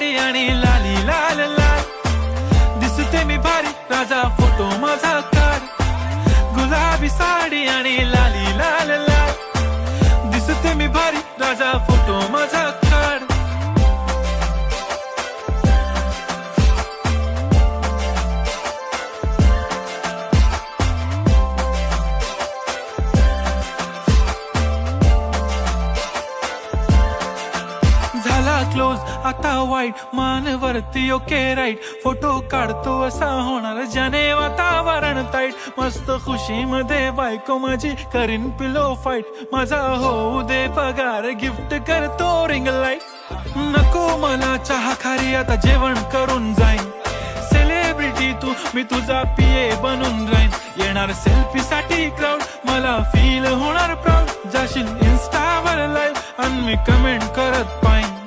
साडी आणि लाली लाल लाल, दिसते मी भारी राजा फोटो माझा काढ. गुलाबी साडी आणि लाली लाल लाल, दिसते मी भारी राजा फोटो माझा काढ. झाला क्लोज आता वाईट, मानवरती ओके राईट, फोटो काढतो असा होणार ज्याने वातावरण ताईट. मस्त खुशी मध्ये बायको माझी करीन पिलो फाईट, माझा होऊ दे पगार गिफ्ट करतो रिंग लाईट. नको मला चहा खारी आता जेवण करून जाईन, सेलिब्रिटी तू मी तुझा पिये बनून राहीन. येणार सेल्फी साठी क्राऊड, मला फील होणार प्राऊड, जाशील इन्स्टावर लाईव्ह आणि मी कमेंट करत पाहिन.